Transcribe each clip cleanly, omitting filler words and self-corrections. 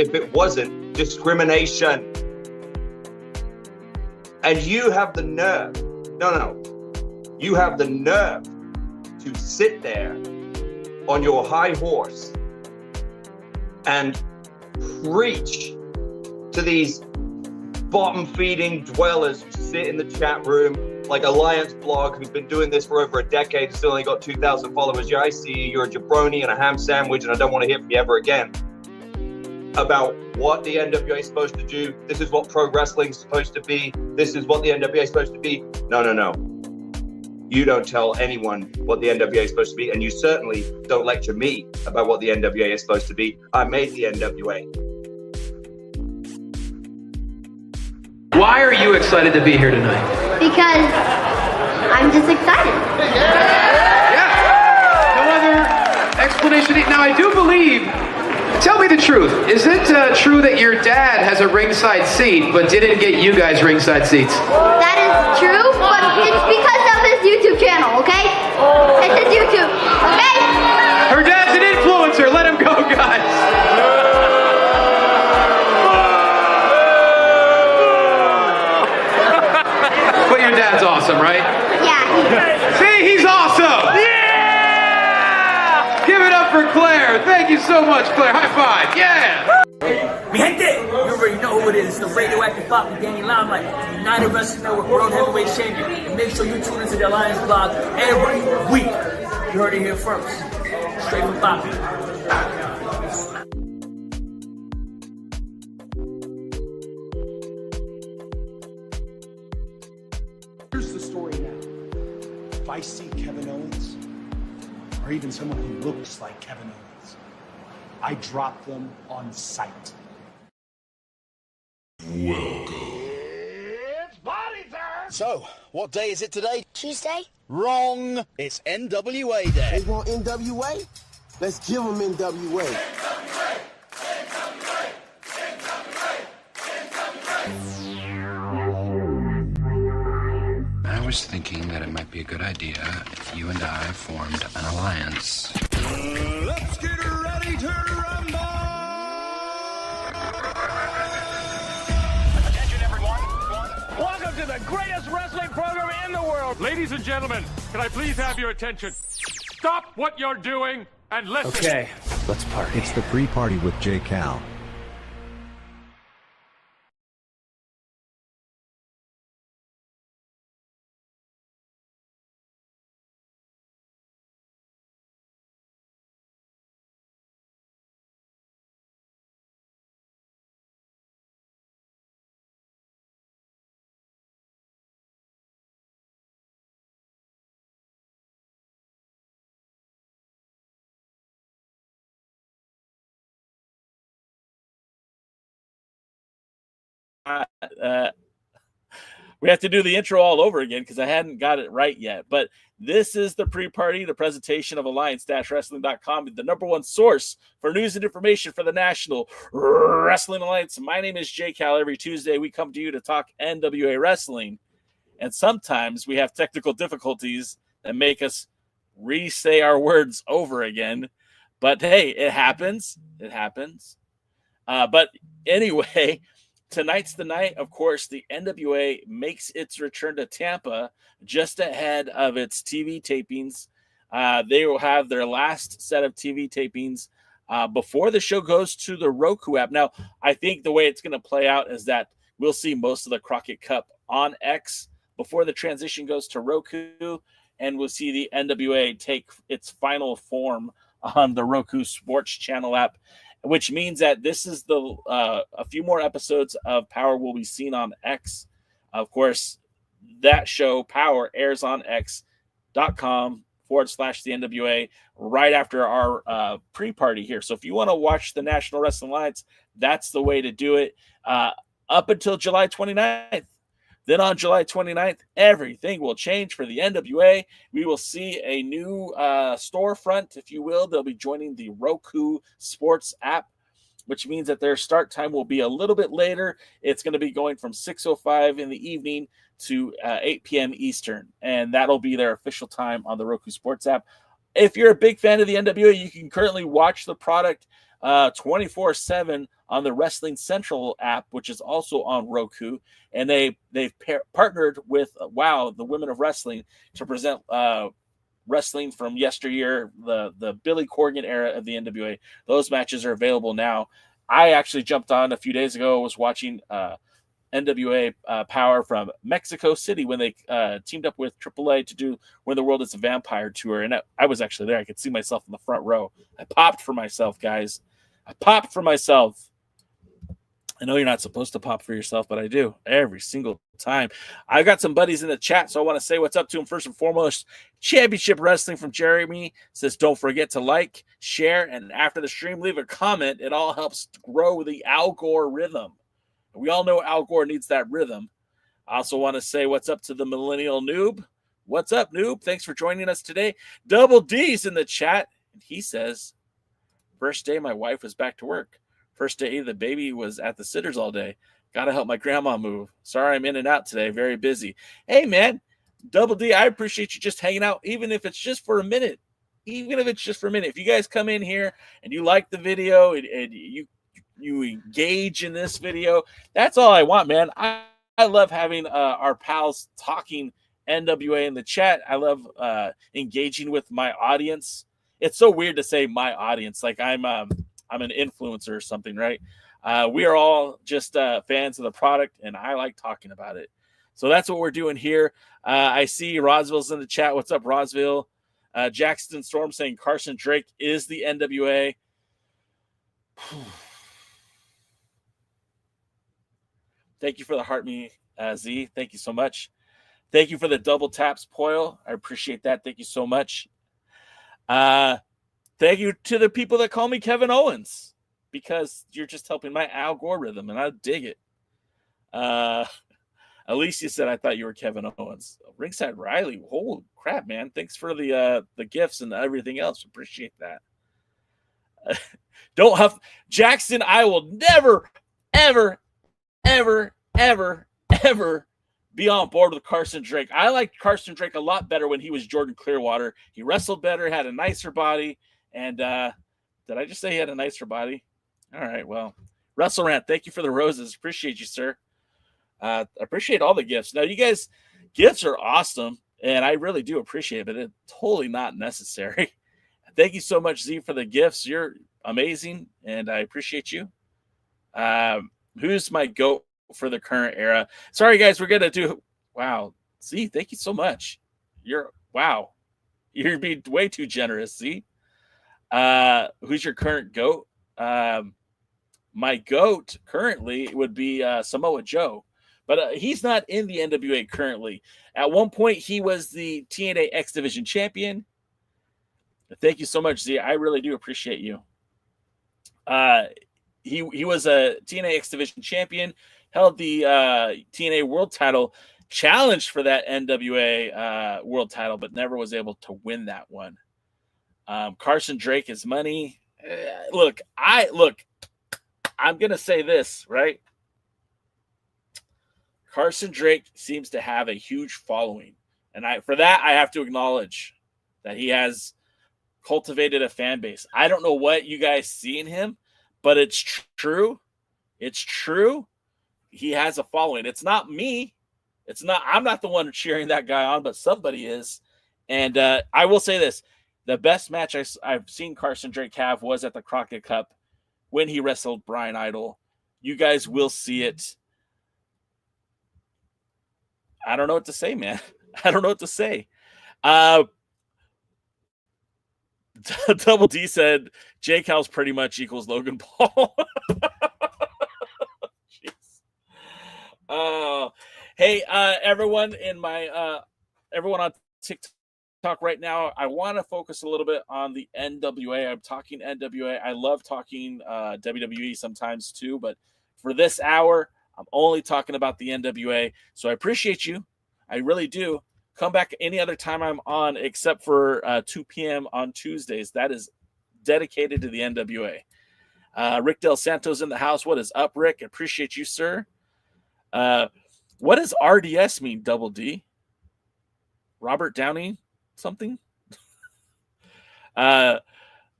if it wasn't discrimination. And you have the nerve, you have the nerve to sit there on your high horse and preach to these bottom-feeding dwellers who sit in the chat room, like Alliance Blog, who's been doing this for over a decade and still only got 2,000 followers. Yeah, I see you, you're a jabroni and a ham sandwich, and I don't want to hear from you ever again. About what the NWA is supposed to do. This is what pro wrestling is supposed to be. This is what the NWA is supposed to be. No. You don't tell anyone what the NWA is supposed to be, and you certainly don't lecture me about what the NWA is supposed to be. I made the NWA. Why are you excited to be here tonight? Because I'm just excited. Yeah. No other explanation. Now, I do believe, tell me the truth. Is it true that your dad has a ringside seat, but didn't get you guys ringside seats? That is true, but it's because of his YouTube channel, okay? It's his YouTube, okay? Her dad's an influencer. Let him go, guys. But your dad's awesome, right? Yeah. See, he's awesome. Yeah! Give it up for Claire. Thank you so much, Claire. High five. Yeah. Mi gente, you already know who it is. It's the radioactive pop with Danny Limelight, the United Wrestling Network World Heavyweight Champion. And make sure you tune into the Alliance blog every week. You heard it here first. Straight from Bobby. Here's the story now. If I see Kevin Owens, or even someone who looks like Kevin Owens, I drop them on sight. It's party time! So, what day is it today? Tuesday? Wrong! It's NWA Day. They want NWA? Let's give them NWA. I was thinking that it might be a good idea if you and I formed an alliance. Let's get ready to rumble! Attention, everyone. Welcome to the greatest wrestling program in the world. Ladies and gentlemen, can I please have your attention? Stop what you're doing and listen. Okay, let's party. It's the pre-party with J. Cal. We have to do the intro all over again because I hadn't got it right yet. But this is the pre-party, the presentation of Alliance-Wrestling.com, the number one source for news and information for the National Wrestling Alliance. My name is Jay Cal. Every Tuesday, we come to you to talk NWA wrestling. And sometimes we have technical difficulties that make us re-say our words over again. But hey, it happens. It happens. But anyway, tonight's the night. Of course, the NWA makes its return to Tampa just ahead of its TV tapings. They will have their last set of TV tapings before the show goes to the Roku app. Now, I think the way it's going to play out is that we'll see most of the Crockett Cup on X before the transition goes to Roku, and we'll see the NWA take its final form on the Roku Sports channel app, which means that this is the a few more episodes of Power will be seen on X. Of course, that show, Power, airs on x.com/the NWA right after our pre-party here. So if you want to watch the National Wrestling Alliance, that's the way to do it up until July 29th. Then on July 29th, everything will change for the NWA. We will see a new storefront, if you will. They'll be joining the Roku Sports app, which means that their start time will be a little bit later. It's going to be going from 6:05 in the evening to 8 p.m. Eastern, and that'll be their official time on the Roku Sports app. If you're a big fan of the NWA, you can currently watch the product 24/7 on the Wrestling Central app, which is also on Roku. And they've partnered with WOW, the Women of Wrestling, to present wrestling from yesteryear, the Billy Corgan era of the NWA. Those matches are available now. I actually jumped on a few days ago. Was watching NWA Power from Mexico City when they teamed up with AAA to do When the World is a Vampire tour. And I was actually there. I could see myself in the front row. I popped for myself, guys. I popped for myself. I know you're not supposed to pop for yourself, but I do every single time. I've got some buddies in the chat, so I want to say what's up to them first and foremost. Championship Wrestling from Jeremy says, don't forget to like, share, and after the stream, leave a comment. It all helps grow the Al Gore rhythm. We all know Al Gore needs that rhythm. I also want to say what's up to the Millennial Noob. What's up, Noob? Thanks for joining us today. Double D's in the chat. And he says, first day my wife was back to work. First day the baby was at the sitters all day. Got to help my grandma move. Sorry I'm in and out today. Very busy. Hey, man. Double D, I appreciate you just hanging out, even if it's just for a minute. Even if it's just for a minute. If you guys come in here and you like the video and you engage in this video, that's all I want, man. I love having our pals talking NWA in the chat. I love engaging with my audience. It's so weird to say my audience, like I'm an influencer or something, right? We are all just fans of the product, and I like talking about it. So that's what we're doing here. I see Rosville's in the chat. What's up, Rosville? Jackson Storm saying Carson Drake is the NWA. Thank you for the heart me, Z. Thank you so much. Thank you for the double taps, Poyle. I appreciate that. Thank you so much. Thank you to the people that call me Kevin Owens, because you're just helping my Al Gore rhythm, and I dig it. Alicia said, I thought you were Kevin Owens. Ringside Riley, holy crap, man. Thanks for the gifts and everything else. Appreciate that. Don't huff. Jackson, I will never, ever, ever, ever, ever be on board with Carson Drake. I liked Carson Drake a lot better when he was Jordan Clearwater. He wrestled better, had a nicer body, and did I just say he had a nicer body? All right, well, Russell Rant, thank you for the roses. Appreciate you, sir. Appreciate all the gifts. Now, you guys, gifts are awesome, and I really do appreciate it, but it's totally not necessary. Thank you so much, Z, for the gifts. You're amazing, and I appreciate you. Who's my GOAT for the current era? Sorry, guys, we're going to do... Wow. Z, thank you so much. Wow. You're being way too generous, Z. Who's your current GOAT? My GOAT currently would be Samoa Joe, but he's not in the NWA currently. At one point, he was the TNA X Division champion. Thank you so much, Z. I really do appreciate you. He was a TNA X Division champion, held the TNA World title, challenged for that NWA World title, but never was able to win that one. Carson Drake is money. Look, I'm going to say this, right? Carson Drake seems to have a huge following. And for that, I have to acknowledge that he has cultivated a fan base. I don't know what you guys see in him, but it's true. It's true. He has a following. It's not me. I'm not the one cheering that guy on, but somebody is. And I will say this. The best match I've seen Carson Drake have was at the Crockett Cup when he wrestled Brian Idol. You guys will see it. I don't know what to say, man. I don't know what to say. Double D said Jake House pretty much equals Logan Paul. Jeez. Hey, everyone everyone on TikTok right now, I want to focus a little bit on the NWA. I'm talking NWA. I love talking WWE sometimes too, but for this hour, I'm only talking about the NWA. So I appreciate you. I really do. Come back any other time I'm on except for 2 p.m. on Tuesdays. That is dedicated to the NWA. Rick Del Santo's in the house. What is up, Rick? Appreciate you, sir. What does RDS mean, Double D? Robert Downey something?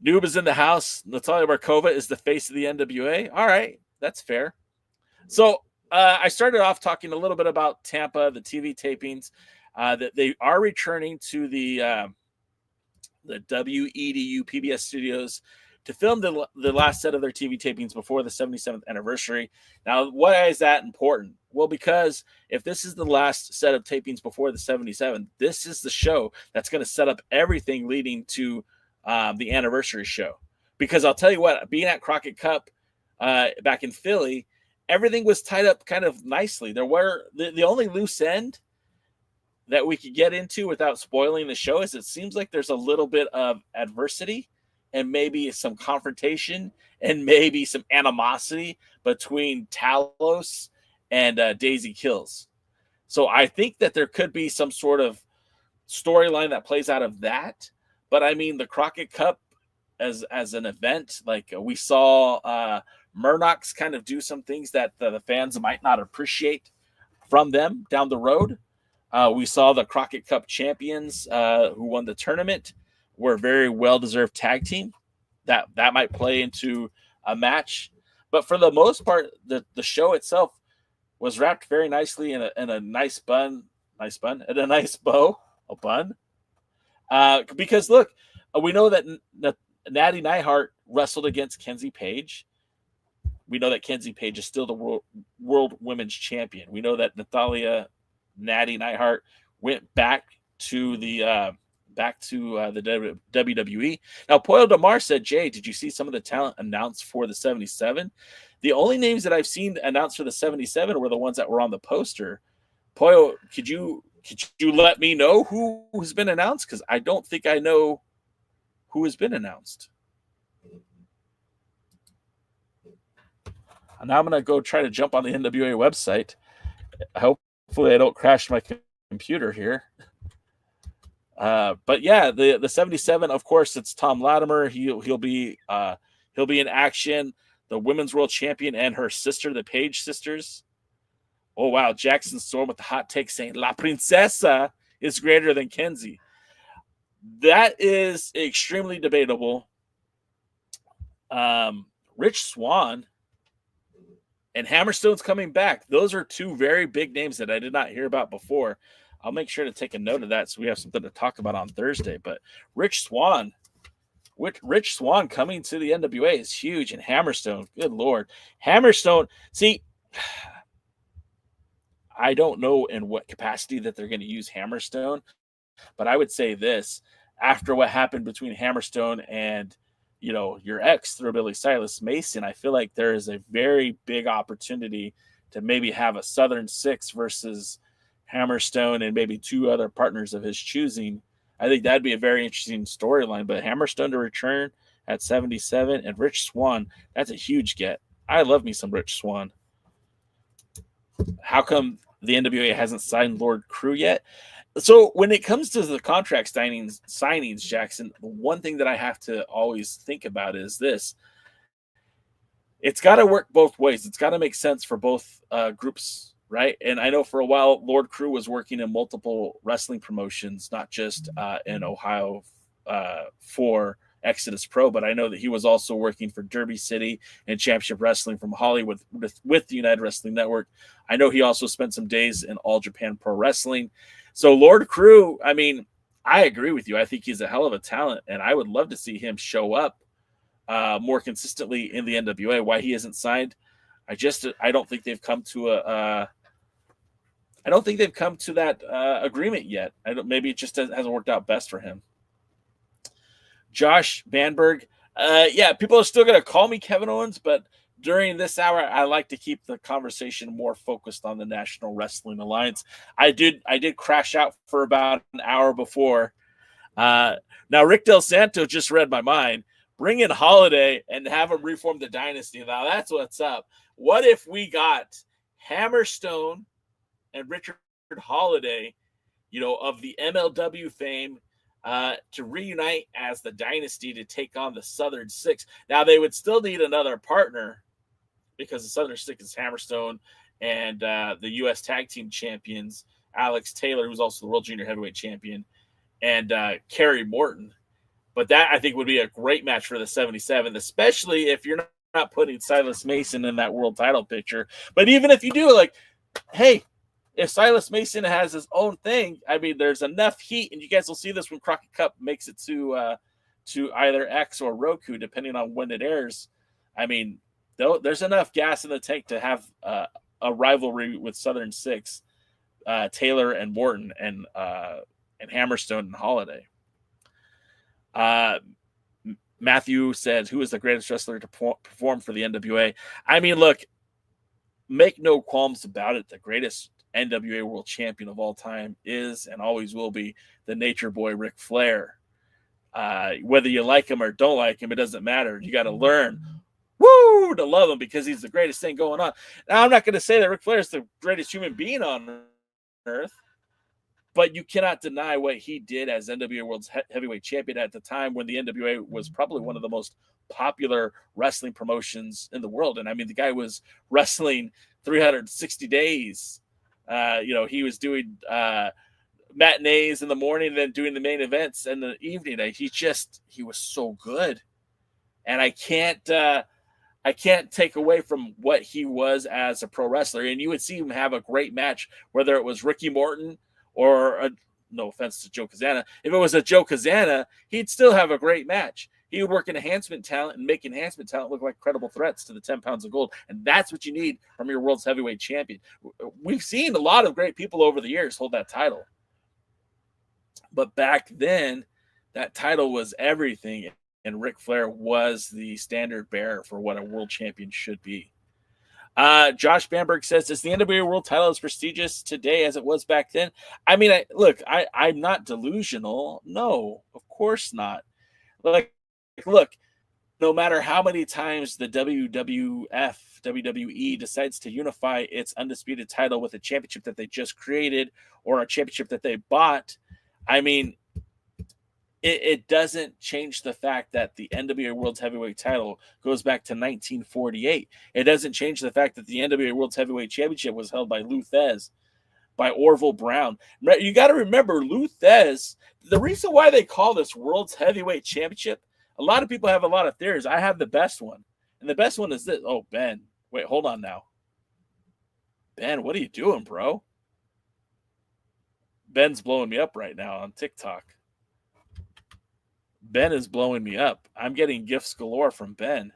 Noob is in the house. Natalia Markova is the face of the NWA. All right, that's fair. So I started off talking a little bit about Tampa, the TV tapings, that they are returning to the WEDU PBS Studios to film the last set of their TV tapings before the 77th anniversary. Now, why is that important? Well, because if this is the last set of tapings before the 77th, this is the show that's going to set up everything leading to the anniversary show. Because I'll tell you what, being at Crockett Cup back in Philly, everything was tied up kind of nicely. There were the only loose end that we could get into without spoiling the show is it seems like there's a little bit of adversity and maybe some confrontation and maybe some animosity between Talos and Daisy Kills. So I think that there could be some sort of storyline that plays out of that. But I mean, the Crockett Cup as an event, like we saw Murdoch's kind of do some things that the fans might not appreciate from them down the road. We saw the Crockett Cup champions who won the tournament were a very well-deserved tag team. That might play into a match. But for the most part, the show itself was wrapped very nicely in a nice bun, and a nice bow, a bun. Because look, we know that Natty Neidhart wrestled against Kenzie Paige. We know that Kenzie Paige is still the world women's champion. We know that Natty Neidhart went back to the WWE. Now, Poyo Damar said, Jay, did you see some of the talent announced for the 77? The only names that I've seen announced for the 77 were the ones that were on the poster. Poyo, could you let me know who has been announced? Because I don't think I know who has been announced. And now I'm going to go try to jump on the NWA website. Hopefully I don't crash my computer here. But yeah, the 77, of course, it's Thom Latimer. He'll be in action. The women's world champion and her sister, the Paige sisters. Oh wow, Jackson Storm with the hot take saying La Princesa is greater than Kenzie. That is extremely debatable. Rich Swann and Hammerstone's coming back. Those are two very big names that I did not hear about before. I'll make sure to take a note of that so we have something to talk about on Thursday. But Rich Swann coming to the NWA is huge. And Hammerstone, good Lord. Hammerstone, see, I don't know in what capacity that they're going to use Hammerstone, but I would say this. After what happened between Hammerstone and, your ex, Thrillbilly Silas Mason, I feel like there is a very big opportunity to maybe have a Southern Six versus Hammerstone and maybe two other partners of his choosing. I think that'd be a very interesting storyline. But Hammerstone to return at 77 and Rich Swann, that's a huge get. I love me some Rich Swann. How come the NWA hasn't signed Lord Crew yet? So when it comes to the contract signings, Jackson, the one thing that I have to always think about is this. It's got to work both ways. It's got to make sense for both groups, right? And I know for a while, Lord Crew was working in multiple wrestling promotions, not just in Ohio for Exodus Pro, but I know that he was also working for Derby City and Championship Wrestling from Hollywood with the United Wrestling Network. I know he also spent some days in All Japan Pro Wrestling. So Lord Crew, I mean, I agree with you. I think he's a hell of a talent, and I would love to see him show up more consistently in the NWA. Why he isn't signed, I don't think they've come to that agreement yet. Maybe it just hasn't worked out best for him. Josh Banberg. People are still going to call me Kevin Owens, but during this hour, I like to keep the conversation more focused on the National Wrestling Alliance. I did crash out for about an hour before. Now, Rick Del Santo just read my mind. Bring in Holiday and have him reform the dynasty. Now, that's what's up. What if we got Hammerstone and Richard Holiday, of the MLW fame, to reunite as the dynasty to take on the Southern Six? Now, they would still need another partner because the Southern Six is Hammerstone and the U.S. Tag Team Champions, Alex Taylor, who's also the World Junior Heavyweight Champion, and Kerry Morton. But that, I think, would be a great match for the 77, especially if you're not putting Silas Mason in that world title picture. But even if you do, like, hey, if Silas Mason has his own thing, I mean, there's enough heat, and you guys will see this when Crockett Cup makes it to either X or Roku, depending on when it airs. I mean, there's enough gas in the tank to have a rivalry with Southern Six, Taylor and Morton, and Hammerstone and Holiday. Matthew said, who is the greatest wrestler to perform for the NWA? I mean, look, make no qualms about it. The greatest NWA world champion of all time is and always will be the Nature Boy, Ric Flair. Whether you like him or don't like him, it doesn't matter. You got to learn to love him because he's the greatest thing going on. Now, I'm not going to say that Ric Flair is the greatest human being on earth, but you cannot deny what he did as NWA World Heavyweight Champion at the time when the NWA was probably one of the most popular wrestling promotions in the world. And I mean, the guy was wrestling 360 days. He was doing matinees in the morning and then doing the main events in the evening. He was so good. And I can't take away from what he was as a pro wrestler. And you would see him have a great match, whether it was Ricky Morton or no offense to Joe Kazana. If it was a Joe Kazana, he'd still have a great match. He would work enhancement talent and make enhancement talent look like credible threats to the 10 pounds of gold. And that's what you need from your world's heavyweight champion. We've seen a lot of great people over the years hold that title. But back then, that title was everything. And Ric Flair was the standard bearer for what a world champion should be. Josh Bamberg says, is the NWA world title as prestigious today as it was back then? I mean, I'm not delusional. No, of course not. Look, no matter how many times the WWE decides to unify its undisputed title with a championship that they just created or a championship that they bought, I mean, it doesn't change the fact that the NWA World Heavyweight title goes back to 1948. It doesn't change the fact that the NWA World Heavyweight Championship was held by Lou Thesz, by Orville Brown. You got to remember, Lou Thesz, the reason why they call this World's Heavyweight Championship, a lot of people have a lot of theories. I have the best one. And the best one is this. Oh, Ben. Wait, hold on now. Ben, what are you doing, bro? Ben's blowing me up right now on TikTok. Ben is blowing me up. I'm getting gifts galore from Ben.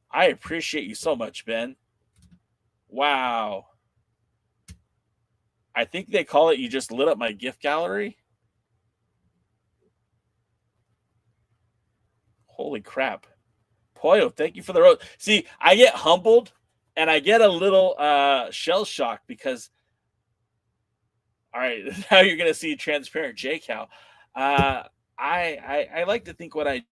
I appreciate you so much, Ben. Wow. I think they call it you just lit up my gift gallery. Holy crap. Poyo, thank you for the rose. See, I get humbled and I get a little shell shocked because, all right, now you're going to see transparent J-Cow. I like to think what I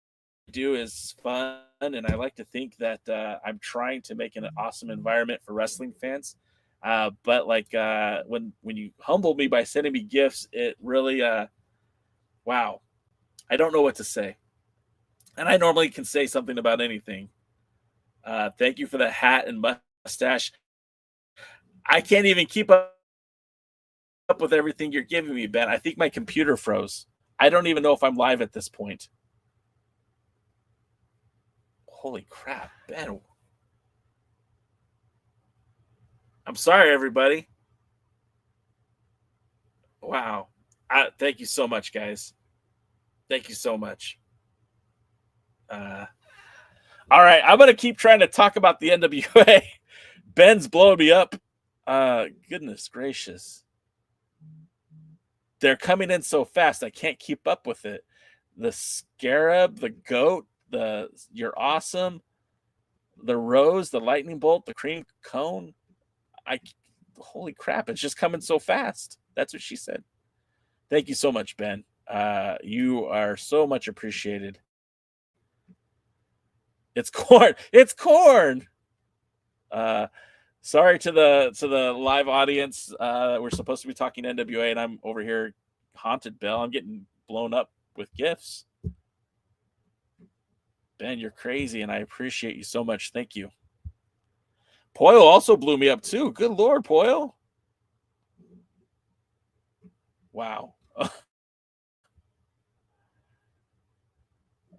do is fun, and I like to think that I'm trying to make an awesome environment for wrestling fans. But when you humble me by sending me gifts, it really, wow, I don't know what to say. And I normally can say something about anything. Thank you for the hat and mustache. I can't even keep up with everything you're giving me, Ben. I think my computer froze. I don't even know if I'm live at this point. Holy crap, Ben. I'm sorry, everybody. Wow. Thank you so much, guys. Thank you so much. All right, I'm going to keep trying to talk about the NWA. Ben's blowing me up. Goodness gracious. They're coming in so fast, I can't keep up with it. The Scarab, the Goat, You're Awesome, the Rose, the Lightning Bolt, the Cream Cone. Holy crap, it's just coming so fast. That's what she said. Thank you so much, Ben. You are so much appreciated. It's corn. It's corn. Sorry to the live audience. We're supposed to be talking NWA, and I'm over here haunted Bell. I'm getting blown up with gifts. Ben, you're crazy, and I appreciate you so much. Thank you. Poyo also blew me up too. Good Lord, Poyo. Wow.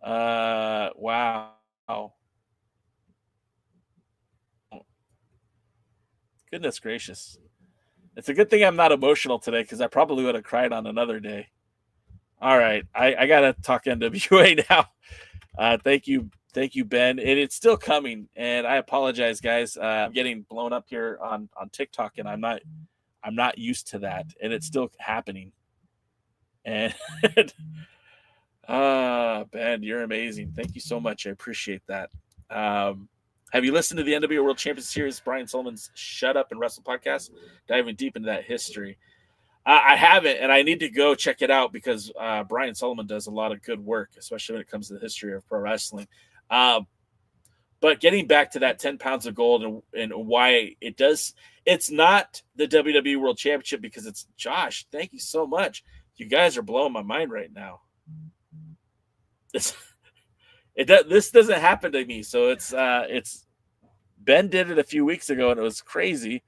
Wow. Goodness gracious. It's a good thing I'm not emotional today because I probably would have cried on another day. All right. I got to talk NWA now. Thank you, Ben. And it's still coming. And I apologize, guys. I'm getting blown up here on TikTok, and I'm not used to that. And it's still happening. And Ben, you're amazing. Thank you so much. I appreciate that. Have you listened to the NWA World Championship Series, Brian Sullivan's Shut Up and Wrestle podcast, diving deep into that history? I haven't, and I need to go check it out because Brian Sullivan does a lot of good work, especially when it comes to the history of pro wrestling. But getting back to that 10 pounds of gold and why it's not the WWE World Championship because it's Josh. Thank you so much. You guys are blowing my mind right now. This doesn't happen to me. So it's Ben did it a few weeks ago and it was crazy.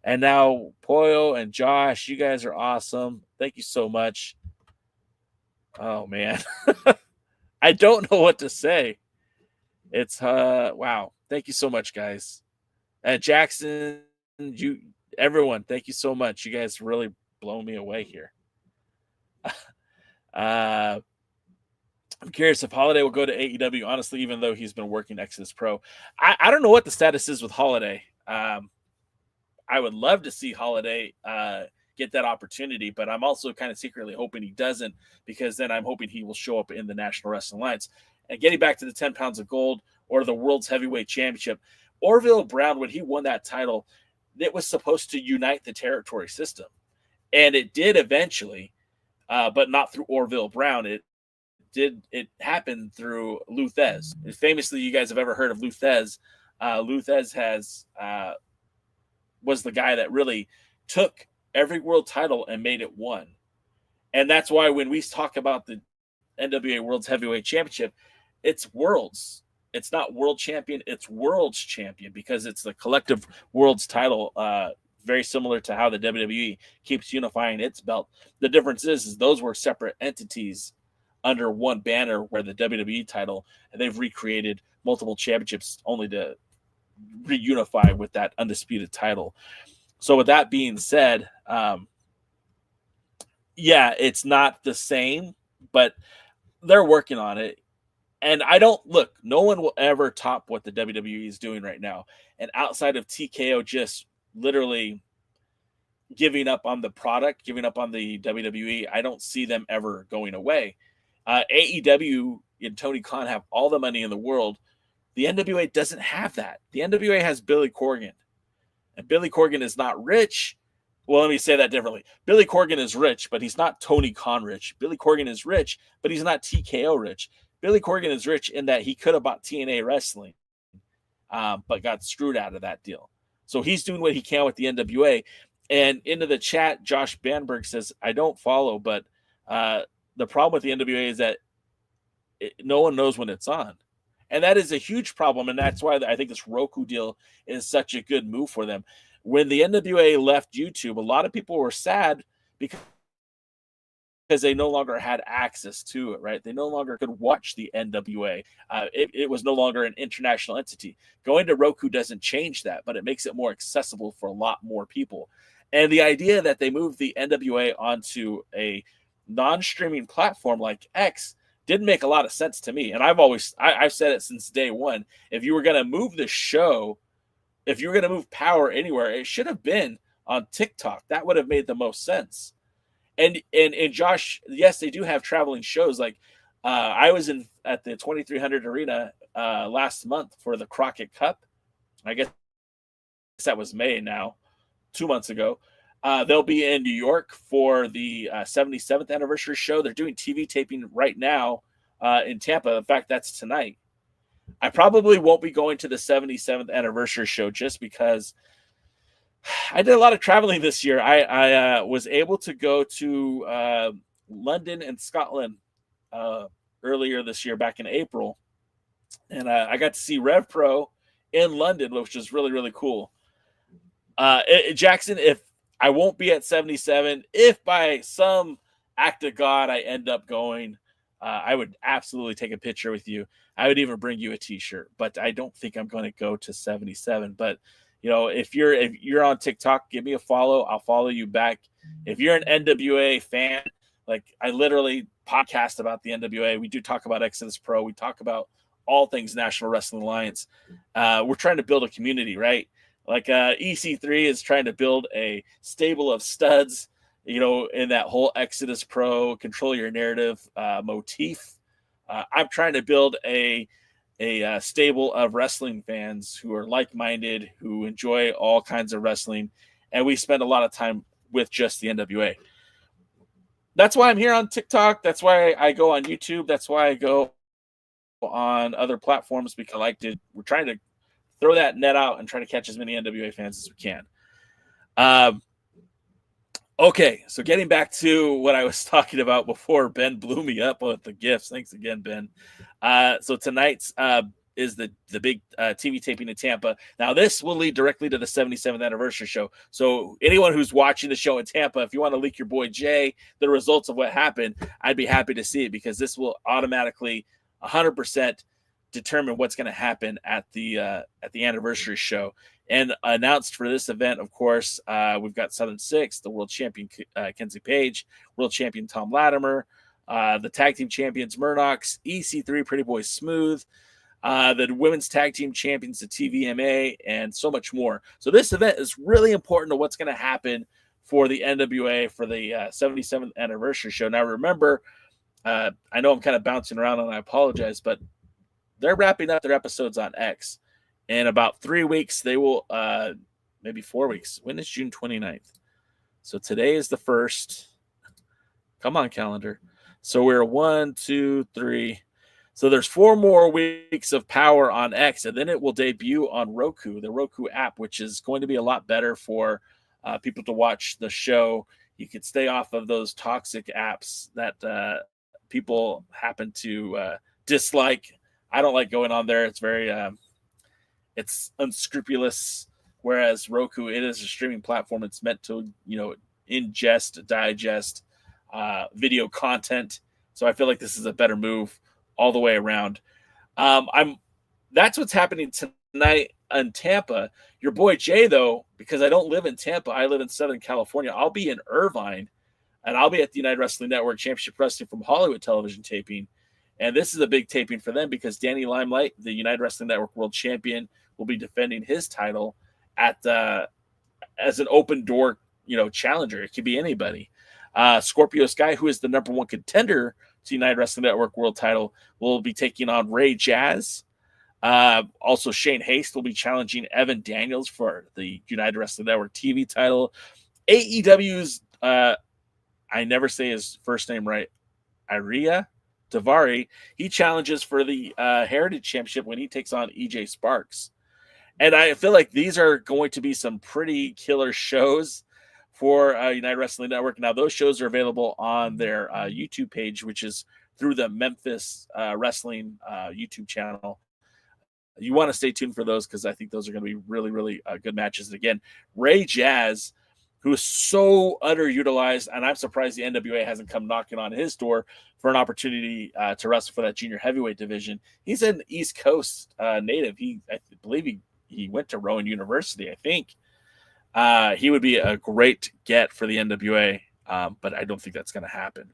And now Poyo and Josh, you guys are awesome. Thank you so much. Oh man. I don't know what to say. It's wow. Thank you so much, guys. Jackson, everyone, thank you so much. You guys really blow me away here. I'm curious if Holiday will go to AEW, honestly, even though he's been working Exodus Pro. I don't know what the status is with Holiday. I would love to see Holiday get that opportunity, but I'm also kind of secretly hoping he doesn't, because then I'm hoping he will show up in the National Wrestling Alliance. And getting back to the 10 pounds of gold or the World's Heavyweight Championship, Orville Brown, when he won that title, it was supposed to unite the territory system. And it did eventually, but not through Orville Brown. It happened through Lou Thez. Famously, you guys have ever heard of Lou Thez. Lou Thez was the guy that really took every world title and made it one. And that's why when we talk about the NWA World's Heavyweight Championship, it's worlds. It's not world champion, it's world's champion, because it's the collective world's title, very similar to how the WWE keeps unifying its belt. The difference is those were separate entities under one banner, where the WWE title, and they've recreated multiple championships only to reunify with that undisputed title. So with that being said, yeah, it's not the same, but they're working on it. And no one will ever top what the WWE is doing right now. And outside of TKO just literally giving up on the product, giving up on the WWE, I don't see them ever going away. AEW and Tony Khan have all the money in the world. The NWA doesn't have that. The NWA has Billy Corgan. And Billy Corgan is not rich. Well, let me say that differently. Billy Corgan is rich, but he's not Tony Khan rich. Billy Corgan is rich, but he's not TKO rich. Billy Corgan is rich in that he could have bought TNA Wrestling, but got screwed out of that deal. So he's doing what he can with the NWA. And into the chat, Josh Banberg says, I don't follow, but the problem with the NWA is that no one knows when it's on. And that is a huge problem. And that's why I think this Roku deal is such a good move for them. When the NWA left YouTube, a lot of people were sad because they no longer had access to it, right? They no longer could watch the NWA. It was no longer an international entity. Going to Roku doesn't change that, but it makes it more accessible for a lot more people. And the idea that they moved the NWA onto a non-streaming platform like X didn't make a lot of sense to me. And I've said it since day one. If you were going to move the show, if you were going to move Power anywhere, it should have been on TikTok. That would have made the most sense. And Josh, yes, they do have traveling shows. Like I was at the 2300 Arena last month for the Crockett Cup. I guess that was May now, 2 months ago. They'll be in New York for the 77th anniversary show. They're doing TV taping right now in Tampa. In fact, that's tonight. I probably won't be going to the 77th anniversary show just because I did a lot of traveling this year. I was able to go to London and Scotland earlier this year, back in April. And I got to see Rev Pro in London, which is really, really cool. Jackson, if I won't be at 77, if by some act of God I end up going, I would absolutely take a picture with you. I would even bring you a t-shirt, but I don't think I'm going to go to 77. But if you're on TikTok, give me a follow. I'll follow you back. If you're an NWA fan, like I literally podcast about the NWA. We do talk about Exodus Pro. We talk about all things National Wrestling Alliance. We're trying to build a community, right? Like EC3 is trying to build a stable of studs, in that whole Exodus Pro, control your narrative motif. I'm trying to build a stable of wrestling fans who are like-minded, who enjoy all kinds of wrestling, and we spend a lot of time with just the NWA. That's why I'm here on TikTok. That's why I go on YouTube. That's why I go on other platforms, because we're trying to throw that net out and try to catch as many NWA fans as we can. Okay, so getting back to what I was talking about before Ben blew me up with the gifts. Thanks again, Ben. So tonight's is the big TV taping in Tampa. Now, this will lead directly to the 77th anniversary show. So anyone who's watching the show in Tampa, if you want to leak your boy Jay the results of what happened, I'd be happy to see it, because this will automatically 100% determine what's going to happen at the anniversary show. And announced for this event, of course, we've got Southern Six, the world champion Kenzie, Paige, world champion Thom Latimer, the tag team champions Murdoch, EC3 Pretty Boy Smooth, the women's tag team champions, the TVMA, and so much more. So this event is really important to what's going to happen for the NWA for the 77th anniversary show. Now, remember, I know I'm kind of bouncing around and I apologize, but they're wrapping up their episodes on X. In about 3 weeks, they will, maybe 4 weeks. When is June 29th? So today is the 1st. Come on, calendar. So we're 1, 2, 3. So there's 4 more weeks of power on X, and then it will debut on Roku, the Roku app, which is going to be a lot better for people to watch the show. You can stay off of those toxic apps that people happen to dislike. I don't like going on there. It's very... it's unscrupulous, whereas Roku, it is a streaming platform. It's meant to, ingest, digest video content. So I feel like this is a better move all the way around. That's what's happening tonight in Tampa. Your boy Jay, though, because I don't live in Tampa, I live in Southern California. I'll be in Irvine, and I'll be at the United Wrestling Network Championship Wrestling from Hollywood television taping. And this is a big taping for them, because Danny Limelight, the United Wrestling Network World Champion, will be defending his title at as an open door, challenger. It could be anybody. Scorpio Sky, who is the number 1 contender to United Wrestling Network World title, will be taking on Ray Jaz. Also, Shane Haste will be challenging Evan Daniels for the United Wrestling Network TV title. AEW's, I never say his first name right, Ariya, Daivari, he challenges for the Heritage Championship when he takes on EJ Sparks. And I feel like these are going to be some pretty killer shows for United Wrestling Network. Now, those shows are available on their YouTube page, which is through the Memphis Wrestling YouTube channel. You want to stay tuned for those, because I think those are going to be really, really good matches. And again, Ray Jaz, who is so underutilized, and I'm surprised the NWA hasn't come knocking on his door for an opportunity to wrestle for that junior heavyweight division. He's an East Coast native. I believe he went to Rowan University, I think. He would be a great get for the NWA, but I don't think that's going to happen.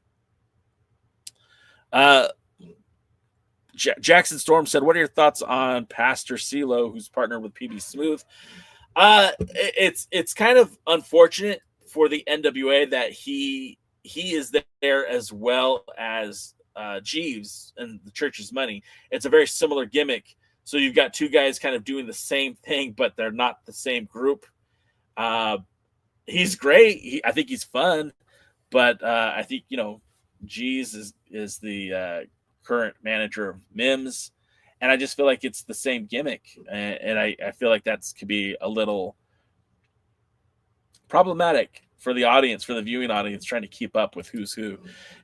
Jackson Storm said, what are your thoughts on Pastor CeeLo, who's partnered with PB Smooth? It's kind of unfortunate for the NWA that he is there as well as Jeeves and the Church's Money. It's a very similar gimmick. So you've got 2 guys kind of doing the same thing, but they're not the same group. He's great. I think he's fun, but I think, Jeeves is the current manager of Mims. And I just feel like it's the same gimmick. And I feel like that could be a little problematic for the audience, for the viewing audience, trying to keep up with who's who.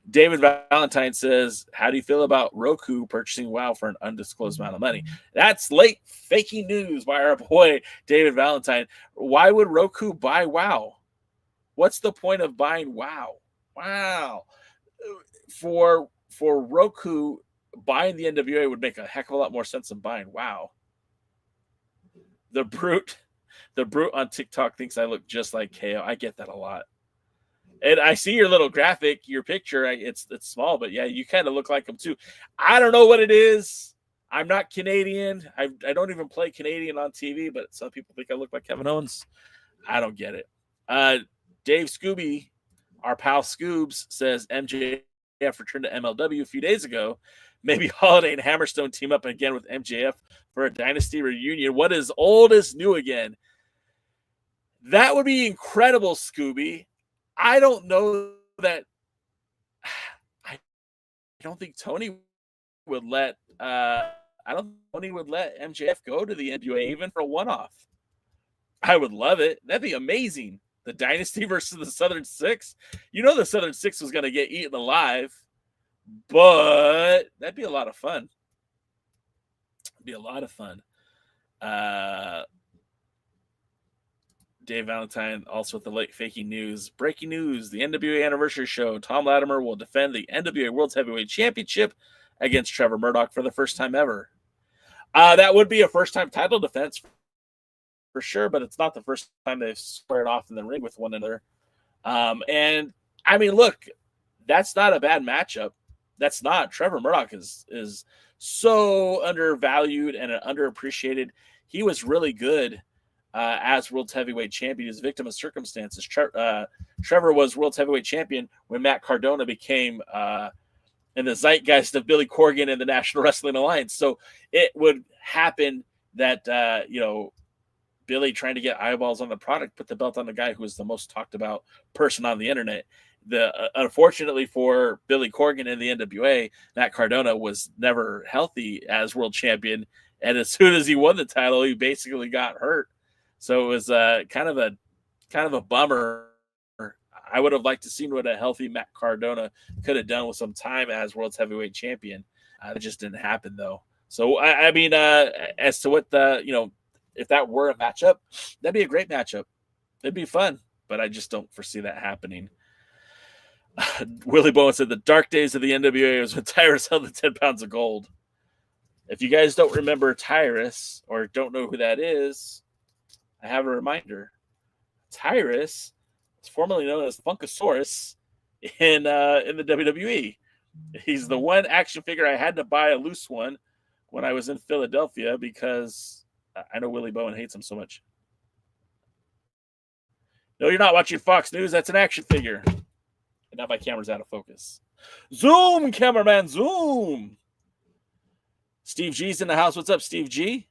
David Valentine says, how do you feel about Roku purchasing WoW for an undisclosed amount of money? That's late faking news by our boy, David Valentine. Why would Roku buy WoW? What's the point of buying WoW? Wow. For for Roku, buying the NWA would make a heck of a lot more sense than buying WoW. The brute on TikTok thinks I look just like KO. I get that a lot. And I see your little graphic, your picture. It's small, but yeah, you kind of look like him too. I don't know what it is. I'm not Canadian. I don't even play Canadian on TV, but some people think I look like Kevin Owens. I don't get it. Dave Scooby, our pal Scoobs, says MJF returned to MLW a few days ago. Maybe Holiday and Hammerstone team up again with MJF for a Dynasty reunion. What is old is new again. That would be incredible, Scooby. I don't know that. I don't think Tony would let. I don't think Tony would let MJF go to the NWA even for a one-off. I would love it. That'd be amazing. The Dynasty versus the Southern Six. You know the Southern Six was going to get eaten alive, but that'd be a lot of fun. It'd be a lot of fun. Dave Valentine also with the late faking news. Breaking news, the NWA anniversary show. Thom Latimer will defend the NWA World Heavyweight Championship against Trevor Murdoch for the first time ever. That would be a first-time title defense for sure, but it's not the first time they've squared off in the ring with one another. And, I mean, look, that's not a bad matchup. That's not. Trevor Murdoch is so undervalued and underappreciated. He was really good. As World Heavyweight Champion, is victim of circumstances. Trevor was World Heavyweight Champion when Matt Cardona became in the zeitgeist of Billy Corgan and the National Wrestling Alliance. So it would happen that, Billy trying to get eyeballs on the product, put the belt on the guy who was the most talked about person on the internet. Unfortunately for Billy Corgan and the NWA, Matt Cardona was never healthy as world champion. And as soon as he won the title, he basically got hurt. So it was kind of a bummer. I would have liked to see what a healthy Matt Cardona could have done with some time as world's heavyweight champion. It just didn't happen though. So I mean, as to what if that were a matchup, that'd be a great matchup. It'd be fun, but I just don't foresee that happening. Willie Bowen said the dark days of the NWA was when Tyrus held the 10 pounds of gold. If you guys don't remember Tyrus or don't know who that is, I have a reminder. Tyrus is formerly known as Funkasaurus in the WWE. He's the one action figure I had to buy a loose one when I was in Philadelphia because I know Willie Bowen hates him so much. No, you're not watching Fox News. That's an action figure. And now my camera's out of focus. Zoom, cameraman, zoom. Steve G's in the house. What's up, Steve G?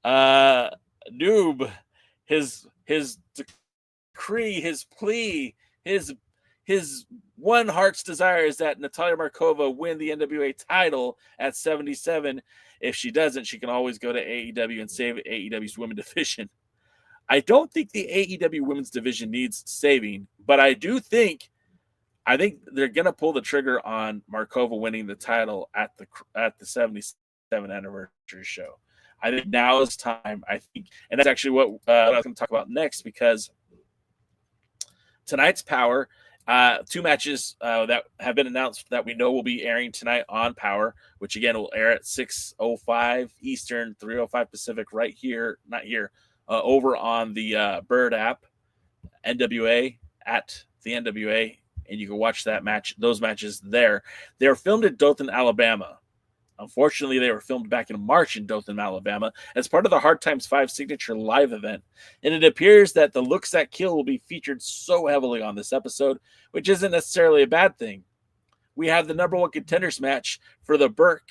Noob, his decree, his plea, his one heart's desire is that Natalia Markova win the NWA title at 77. If she doesn't, she can always go to AEW and save AEW's women's division. I don't think the AEW women's division needs saving, but I think they're gonna pull the trigger on Markova winning the title at the 77 anniversary show. I think now is time. I think, and that's actually what I was going to talk about next, because tonight's Power, 2 matches that have been announced that we know will be airing tonight on Power, which again will air at 6:05 Eastern, 3:05 Pacific, right here, not here, over on the Bird app, NWA at the NWA, and you can watch those matches there. They were filmed in Dothan, Alabama. Unfortunately, they were filmed back in March in Dothan, Alabama, as part of the Hard Times 5 Signature Live event. And it appears that the Looks That Kill will be featured so heavily on this episode, which isn't necessarily a bad thing. We have the number 1 contenders match for the Burke.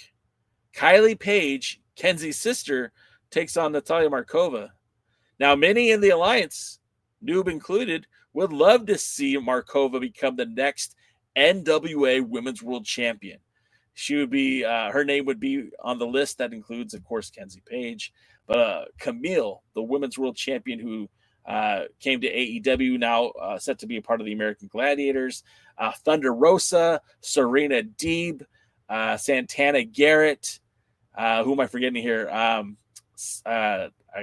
Kylie Paige, Kenzie's sister, takes on Natalia Markova. Now, many in the Alliance, Noob included, would love to see Markova become the next NWA Women's World Champion. She would be, her name would be on the list that includes, of course, Kenzie Paige, but Camille, the Women's World Champion who came to AEW, now set to be a part of the American Gladiators, Thunder Rosa, Serena Deeb, Santana Garrett, who am I forgetting here? I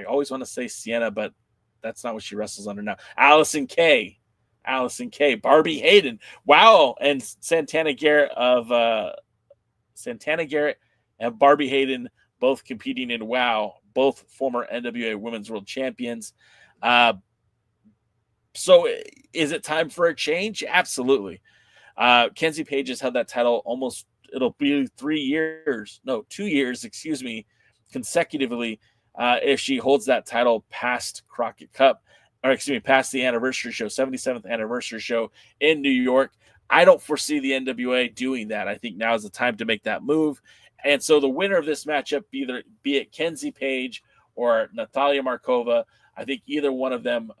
always want to say Sienna, but that's not what she wrestles under now. Allison Kay. Allison Kay, Barbie Hayden, wow, and Santana Garrett and Barbie Hayden both competing in WOW, both former NWA Women's World Champions. So is it time for a change? Absolutely. Kenzie Paige has held that title it'll be 2 years, consecutively, if she holds that title past Crockett Cup, past the anniversary show, 77th anniversary show in New York. I don't foresee the NWA doing that. I think now is the time to make that move. And so the winner of this matchup, be it Kenzie Paige or Natalia Markova, I think either one of them,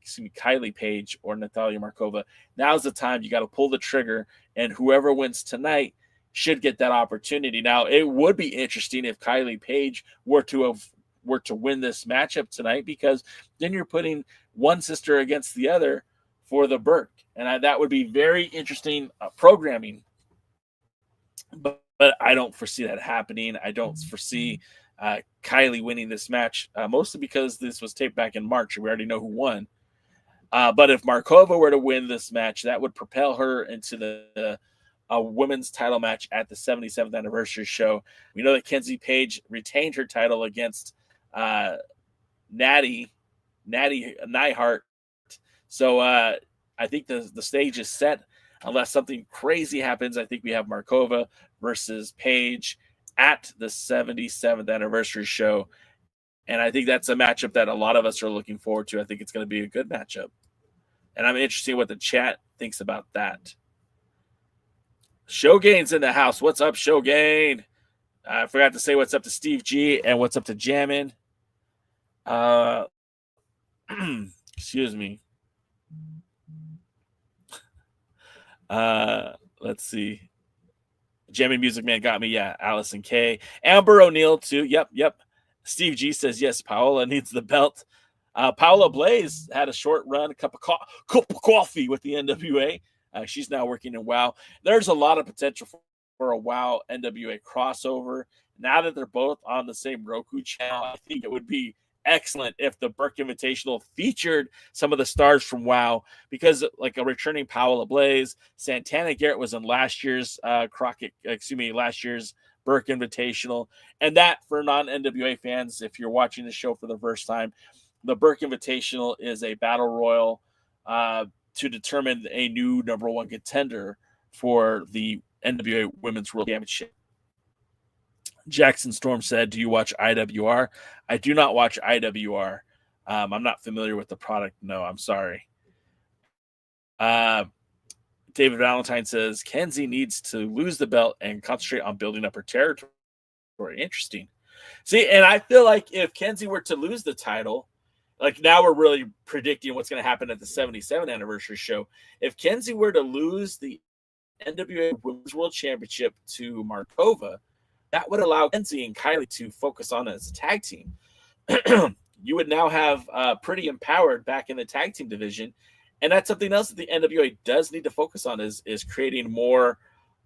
Kylie Paige or Natalia Markova, now's the time. You got to pull the trigger, and whoever wins tonight should get that opportunity. Now, it would be interesting if Kylie Paige were to win this matchup tonight, because then you're putting one sister against the other for the Burke, and that would be very interesting programming. But I don't foresee that happening. I don't foresee Kylie winning this match, mostly because this was taped back in March and we already know who won. But if Markova were to win this match, that would propel her into the women's title match at the 77th anniversary show. We know that Kenzie Paige retained her title against Natty Neihart. So I think the stage is set. Unless something crazy happens, I think we have Markova versus Paige at the 77th anniversary show. And I think that's a matchup that a lot of us are looking forward to. I think it's going to be a good matchup. And I'm interested in what the chat thinks about that. Showgain's in the house. What's up, Showgain? I forgot to say what's up to Steve G and what's up to Jammin. Excuse me. Let's see. Jammin Music Man got me. Yeah, Allison K. Amber O'Neill too. Yep. Steve G says yes. Paola needs the belt. Paola Blaze had a short run, a cup of coffee with the NWA. She's now working in WOW. There's a lot of potential for a WOW NWA crossover. Now that they're both on the same Roku channel, I think it would be excellent if the Burke Invitational featured some of the stars from WOW, because like a returning Paola Blaze, Santana Garrett was in last year's last year's Burke Invitational. And that, for non-NWA fans, if you're watching the show for the first time, the Burke Invitational is a battle royal to determine a new number one contender for the NWA Women's World Championship. Jackson Storm said, do you watch IWR? I do not watch IWR. I'm not familiar with the product. No, I'm sorry. David Valentine says, Kenzie needs to lose the belt and concentrate on building up her territory. Interesting. See, and I feel like if Kenzie were to lose the title, like now we're really predicting what's going to happen at the 77th anniversary show. If Kenzie were to lose the NWA Women's World Championship to Markova, that would allow Kenzie and Kylie to focus on it as a tag team. You would now have Pretty Empowered back in the tag team division. And that's something else that the NWA does need to focus on is creating more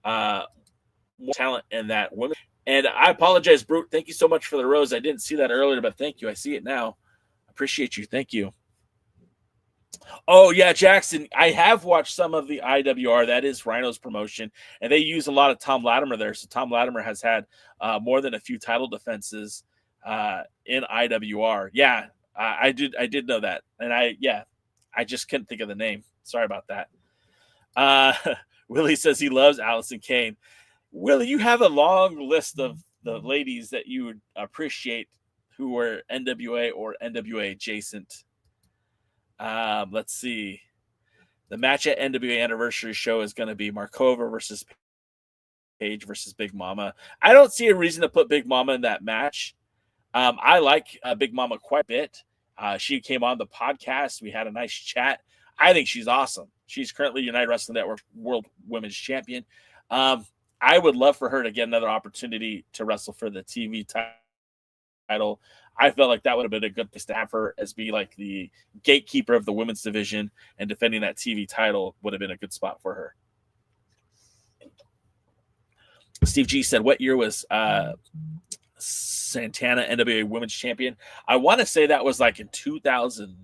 talent in that women. And I apologize, Brute. Thank you so much for the rose. I didn't see that earlier, but thank you. I see it now. Appreciate you. Thank you. Oh, yeah, Jackson. I have watched some of the IWR. That is Rhino's promotion. And they use a lot of Thom Latimer there. So Thom Latimer has had more than a few title defenses in IWR. Yeah, I did know that. And I just couldn't think of the name. Sorry about that. Willie says he loves Allison Kane. Willie, you have a long list of the ladies that you would appreciate who were NWA or NWA adjacent. Let's see. The match at NWA Anniversary Show is going to be Markova versus Paige versus Big Mama. I don't see a reason to put Big Mama in that match. I like Big Mama quite a bit. She came on the podcast. We had a nice chat. I think she's awesome. She's currently United Wrestling Network World Women's Champion. I would love for her to get another opportunity to wrestle for the TV title. I felt like that would have been a good place to have her as be like the gatekeeper of the women's division, and defending that TV title would have been a good spot for her. Steve G said, what year was Santana NWA Women's Champion? I want to say that was like in 2000.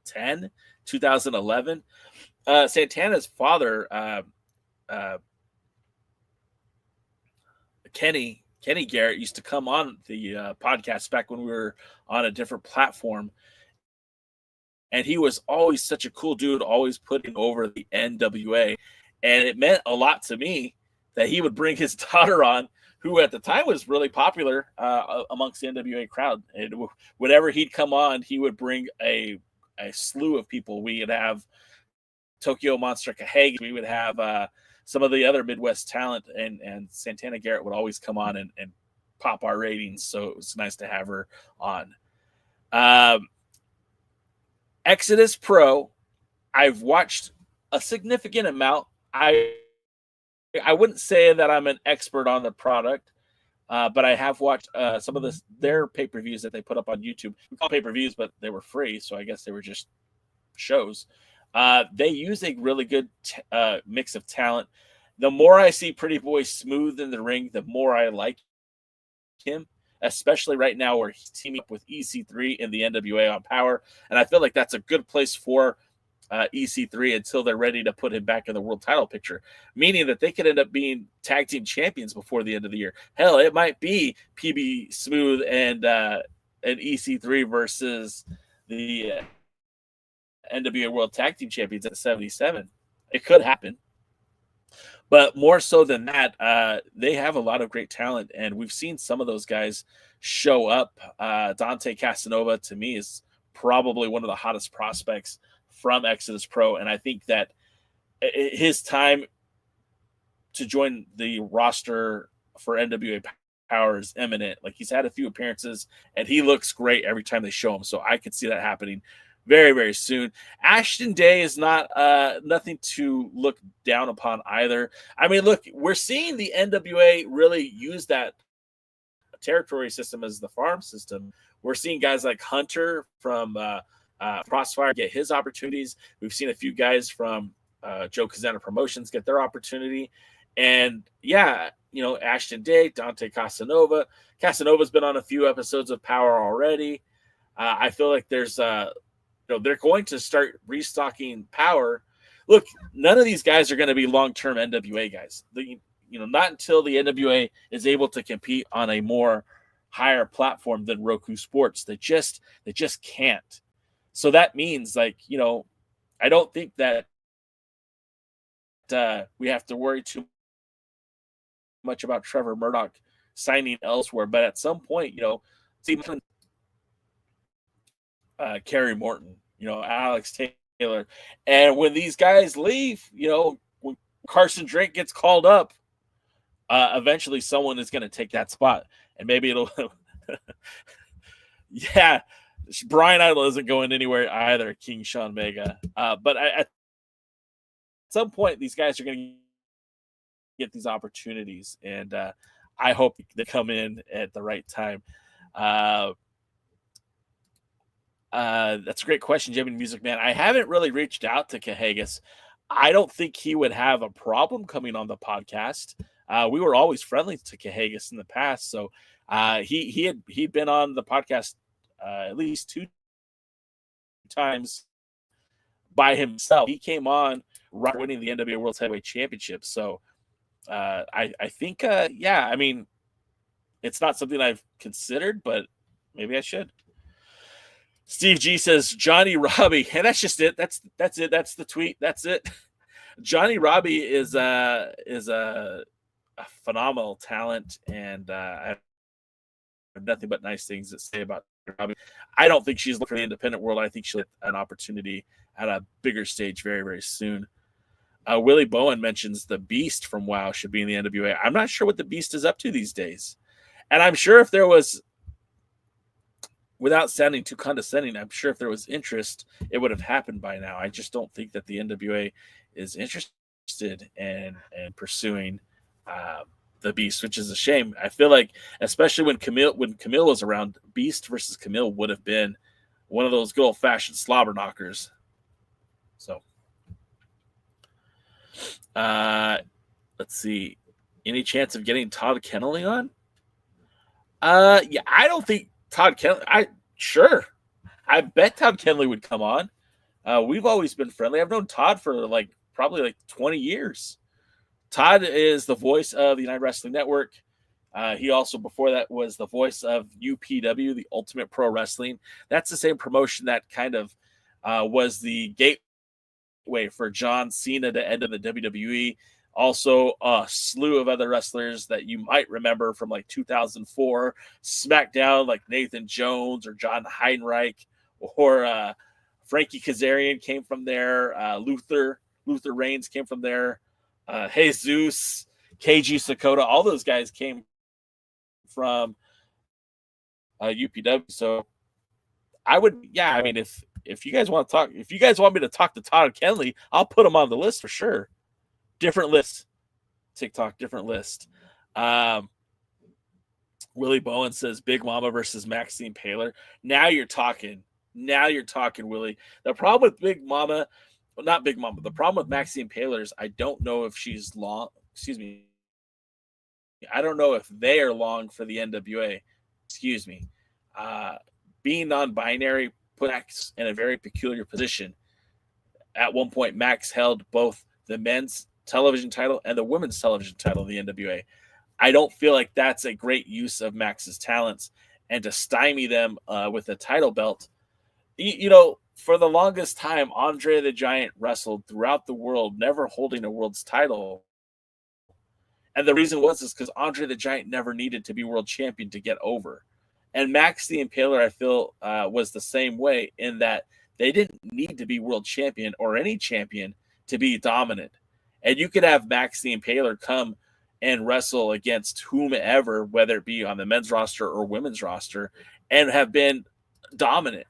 2010, 2011. Santana's father, Kenny Garrett, used to come on the podcast back when we were on a different platform. And he was always such a cool dude, always putting over the NWA. And it meant a lot to me that he would bring his daughter on, who at the time was really popular amongst the NWA crowd. And whenever he'd come on, he would bring a slew of people. We would have Tokyo Monster Kahage. We would have some of the other Midwest talent. And Santana Garrett would always come on and pop our ratings. So it was nice to have her on. Exodus Pro, I've watched a significant amount. I wouldn't say that I'm an expert on the product, but I have watched some of their pay-per-views that they put up on YouTube. We call pay-per-views, but they were free, so I guess they were just shows. They use a really good mix of talent. The more I see Pretty Boy Smooth in the ring, the more I like him, especially right now where he's teaming up with EC3 in the NWA on Power. And I feel like that's a good place for EC3 until they're ready to put him back in the world title picture, meaning that they could end up being tag team champions before the end of the year. Hell, it might be PB Smooth and EC3 versus the NWA World Tag Team Champions at 77. It could happen. But more so than that, they have a lot of great talent, and we've seen some of those guys show up. Dante Casanova, to me, is probably one of the hottest prospects from Exodus Pro, and I think that his time to join the roster for NWA Power is imminent. Like, he's had a few appearances, and he looks great every time they show him, so I could see that happening very, very soon. Ashton Day is not nothing to look down upon either. I mean, look, we're seeing the NWA really use that territory system as the farm system. We're seeing guys like Hunter from Crossfire get his opportunities. We've seen a few guys from Joe Kazana Promotions get their opportunity. And yeah, you know, Ashton Day, Dante Casanova. Casanova's been on a few episodes of Power already. I feel like there's they're going to start restocking Power. Look, none of these guys are going to be long-term NWA guys. Not until the NWA is able to compete on a more higher platform than Roku Sports. They just can't. So that means, I don't think that we have to worry too much about Trevor Murdoch signing elsewhere. But at some point, Kerry Morton, Alex Taylor. And when these guys leave, when Carson Drake gets called up, eventually someone is going to take that spot. And maybe it'll yeah, Brian Idol isn't going anywhere either, King Sean Vega. But at some point, these guys are going to get these opportunities, and I hope they come in at the right time. That's a great question, Jimmy Music Man. I haven't really reached out to Cahagas. I don't think he would have a problem coming on the podcast. We were always friendly to Cahagas in the past, so he'd been on the podcast at least 2 times by himself. He came on right winning the NWA World Heavyweight Championship. So I think, I mean, it's not something I've considered, but maybe I should. Steve G says Johnny Robbie, and that's just it. That's it. That's the tweet. That's it. Johnny Robbie is a phenomenal talent, and I have nothing but nice things to say about Robbie. I don't think she's looking for the independent world. I think she'll get an opportunity at a bigger stage very, very soon. Willie Bowen mentions the Beast from WoW should be in the NWA. I'm not sure what the Beast is up to these days. And I'm sure if there was, without sounding too condescending, I'm sure if there was interest, it would have happened by now. I just don't think that the NWA is interested in pursuing the Beast, which is a shame. I feel like, especially when Camille was around, Beast versus Camille would have been one of those good old-fashioned slobber knockers. So, let's see. Any chance of getting Todd Kennelly on? Yeah, I don't think Todd Kennelly. I bet Todd Kennelly would come on. We've always been friendly. I've known Todd for probably 20 years. Todd is the voice of the United Wrestling Network. He also, before that, was the voice of UPW, the Ultimate Pro Wrestling. That's the same promotion that kind of was the gateway for John Cena to enter the WWE. Also, a slew of other wrestlers that you might remember from 2004 SmackDown, like Nathan Jones or John Heinrich, or Frankie Kazarian came from there. Luther Reigns came from there. Jesus, KG Sakota, all those guys came from UPW. So I would, if you guys want to talk, if you guys want me to talk to Todd Kenley, I'll put him on the list for sure. Different list. TikTok, different list. Willie Bowen says Big Mama versus Maxine Paler. Now you're talking, Willie. The problem with Big Mama, well, not Big Mama, the problem with Maxine Paler is I don't know if she's long. Excuse me. I don't know if they are long for the NWA. Excuse me. Being non-binary put Max in a very peculiar position. At one point, Max held both the men's television title and the women's television title of the NWA. I don't feel like that's a great use of Max's talents, and to stymie them with a title belt. For the longest time, Andre the Giant wrestled throughout the world, never holding a world's title. And the reason was because Andre the Giant never needed to be world champion to get over. And Max the Impaler, I feel, was the same way in that they didn't need to be world champion or any champion to be dominant. And you could have Max the Impaler come and wrestle against whomever, whether it be on the men's roster or women's roster, and have been dominant.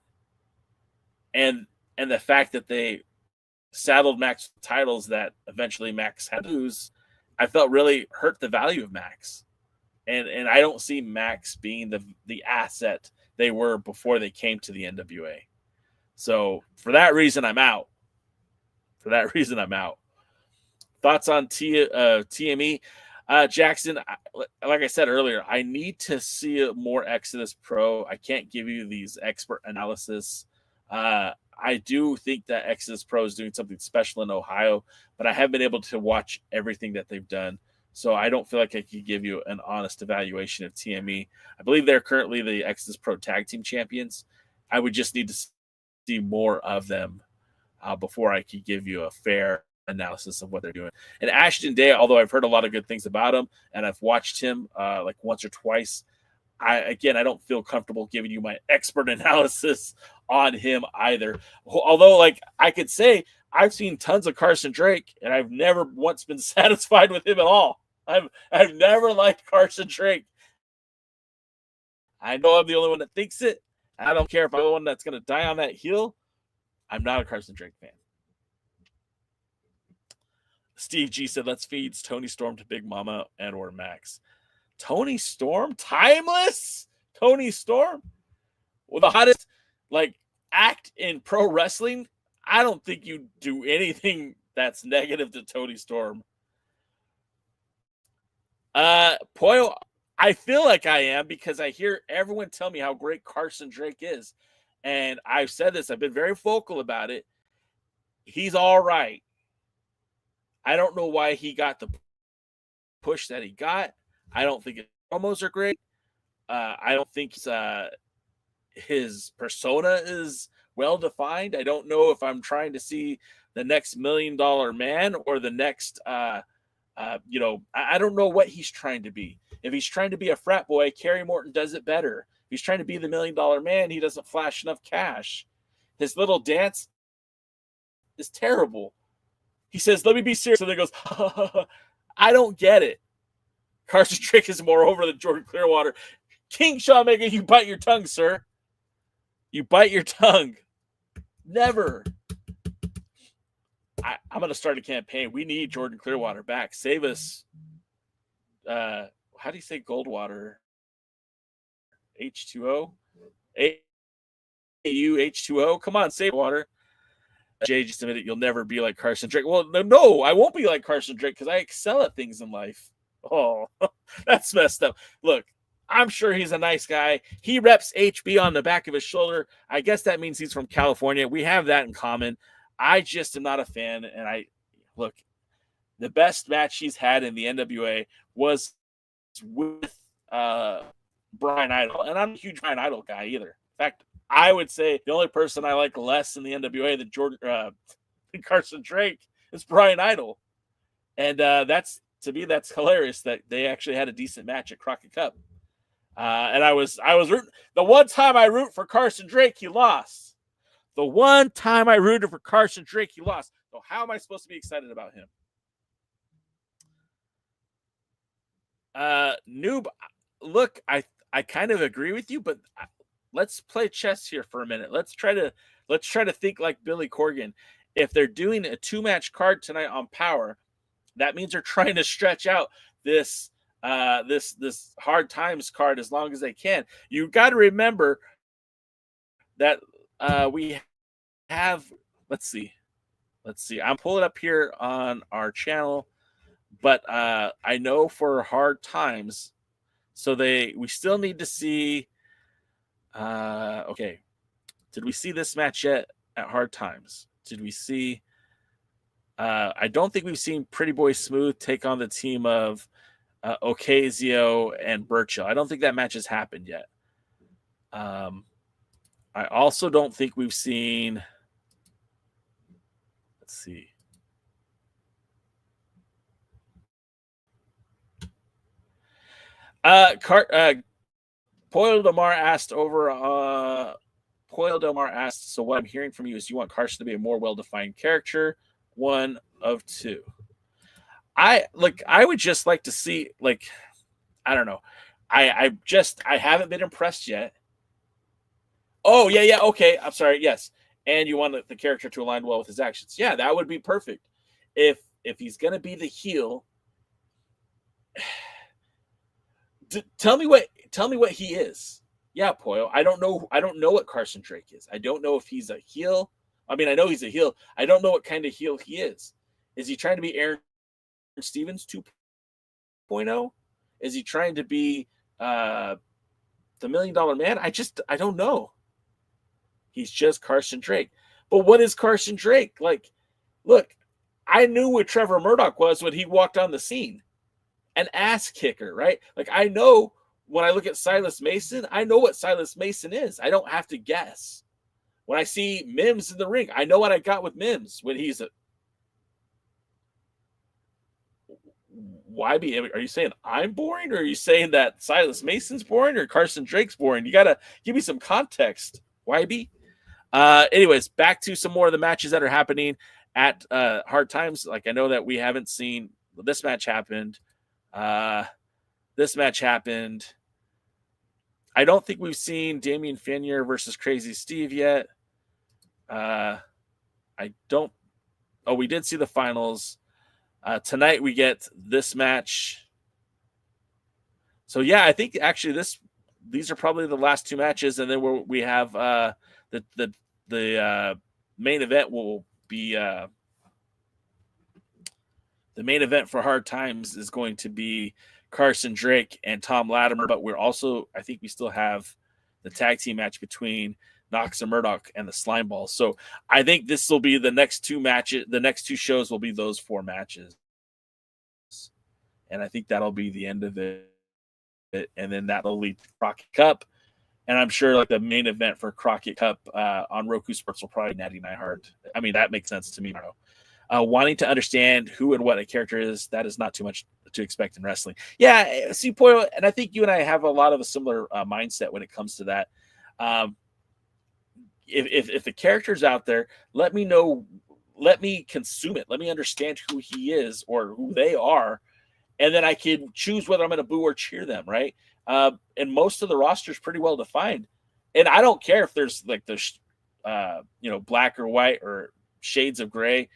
And the fact that they saddled Max with titles that eventually Max had to lose, I felt really hurt the value of Max. And I don't see Max being the asset they were before they came to the NWA. So for that reason, I'm out. Thoughts on TME? Jackson, like I said earlier, I need to see more Exodus Pro. I can't give you these expert analysis. I do think that Exodus Pro is doing something special in Ohio, but I haven't been able to watch everything that they've done. So I don't feel like I could give you an honest evaluation of TME. I believe they're currently the Exodus Pro Tag Team Champions. I would just need to see more of them before I could give you a fair analysis of what they're doing. And Ashton Day, although I've heard a lot of good things about him and I've watched him once or twice, I don't feel comfortable giving you my expert analysis on him either. Although, I could say I've seen tons of Carson Drake, and I've never once been satisfied with him at all. I've never liked Carson Drake. I know I'm the only one that thinks it. I don't care if I'm the one that's going to die on that hill. I'm not a Carson Drake fan. Steve G said, let's feed Tony Storm to Big Mama and or Max. Tony Storm? Timeless? Tony Storm? Well, the hottest act in pro wrestling? I don't think you do anything that's negative to Tony Storm. Poyo, I feel like I am because I hear everyone tell me how great Carson Drake is. And I've said this, I've been very vocal about it. He's all right. I don't know why he got the push that he got. I don't think his promos are great. I don't think his persona is well defined. I don't know if I'm trying to see the next $1 million man or the next, I don't know what he's trying to be. If he's trying to be a frat boy, Kerry Morton does it better. If he's trying to be the $1 million man, he doesn't flash enough cash. His little dance is terrible. He says, let me be serious. And then goes, I don't get it. Carson Drake is more over than Jordan Clearwater. King Shawmaker, you bite your tongue, sir. You bite your tongue. Never. I'm going to start a campaign. We need Jordan Clearwater back. Save us. How do you say Goldwater? H2O? AU-H2O? Come on, save water. Jay just admitted you'll never be like Carson Drake. Well, no, I won't be like Carson Drake because I excel at things in life. Oh, that's messed up. Look, I'm sure he's a nice guy. He reps HB on the back of his shoulder. I guess that means he's from California. We have that in common. I just am not a fan. And look, the best match he's had in the NWA was with Brian Idol. And I'm a huge Brian Idol guy either. In fact, I would say the only person I like less in the NWA than Carson Drake is Brian Idol. And that's hilarious that they actually had a decent match at Crockett Cup. And I was rooting. The one time I root for Carson Drake, he lost. The one time I rooted for Carson Drake, he lost. So how am I supposed to be excited about him? Noob, look, I kind of agree with you, but let's play chess here for a minute. Let's try to think like Billy Corgan. If they're doing a 2-match card tonight on Power, that means they're trying to stretch out this Hard Times card as long as they can. You got to remember that we have, let's see. I'm pulling up here on our channel, but I know for Hard Times, so we still need to see. Okay, did we see this match yet at Hard Times? Did we see? I don't think we've seen Pretty Boy Smooth take on the team of Ocasio and Burchill. I don't think that match has happened yet. I also don't think we've seen. Let's see. Poyle Delmar asked over. Poyle Delmar asked, so what I'm hearing from you is you want Carson to be a more well-defined character. One of two. I would just like to see, I don't know. I haven't been impressed yet. Oh, yeah, okay. I'm sorry, yes. And you want the character to align well with his actions. Yeah, that would be perfect. If he's gonna be the heel, tell me what he is. Yeah, Poyo. I don't know what Carson Drake is. I don't know if he's a heel. I mean, I know he's a heel. I don't know what kind of heel he is. Is he trying to be Aaron Stevens 2.0? Is he trying to be the $1 Million Man? I don't know. He's just Carson Drake. But what is Carson Drake? Look, I knew what Trevor Murdoch was when he walked on the scene. An ass kicker, right? I know when I look at Silas Mason, I know what Silas Mason is. I don't have to guess. When I see Mims in the ring, I know what I got with Mims when he's YB. Are you saying I'm boring, or are you saying that Silas Mason's boring, or Carson Drake's boring? You got to give me some context, YB. Anyways, back to some more of the matches that are happening at Hard Times. I know that we haven't seen this match happened. This match happened. I don't think we've seen Damian Fenier versus Crazy Steve yet. We did see the finals. Tonight we get this match. So yeah, I think actually these are probably the last two matches, and then we have the main event will be the main event for Hard Times is going to be Carson Drake and Thom Latimer, but I think we still have the tag team match between Knox and Murdoch and the Slime Balls. So I think this will be the next two matches. The next two shows will be those 4 matches. And I think that'll be the end of it. And then that'll lead to Crockett Cup. And I'm sure the main event for Crockett Cup on Roku Sports will probably be Natty Neihart. I mean, that makes sense to me. I don't know. Wanting to understand who and what a character is, that is not too much to expect in wrestling. Yeah, see, Poyo, and I think you and I have a lot of a similar mindset when it comes to that. If the character's out there, let me know, let me consume it, let me understand who he is or who they are, and then I can choose whether I'm going to boo or cheer them, right? And most of the roster is pretty well defined, and I don't care if there's black or white or shades of gray.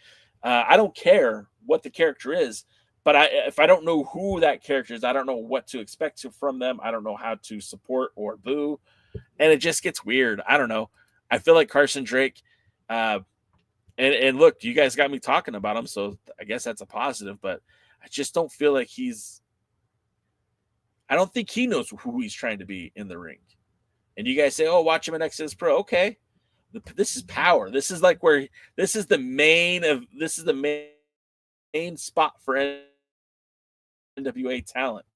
I don't care what the character is, but if I don't know who that character is, I don't know what to expect from them. I don't know how to support or boo, and it just gets weird. I don't know. I feel like Carson Drake, and look, you guys got me talking about him, so I guess that's a positive, but I just don't feel like I don't think he knows who he's trying to be in the ring. And you guys say, oh, watch him in Exodus Pro. Okay. This is power. This is like where this is the main spot for NWA talent.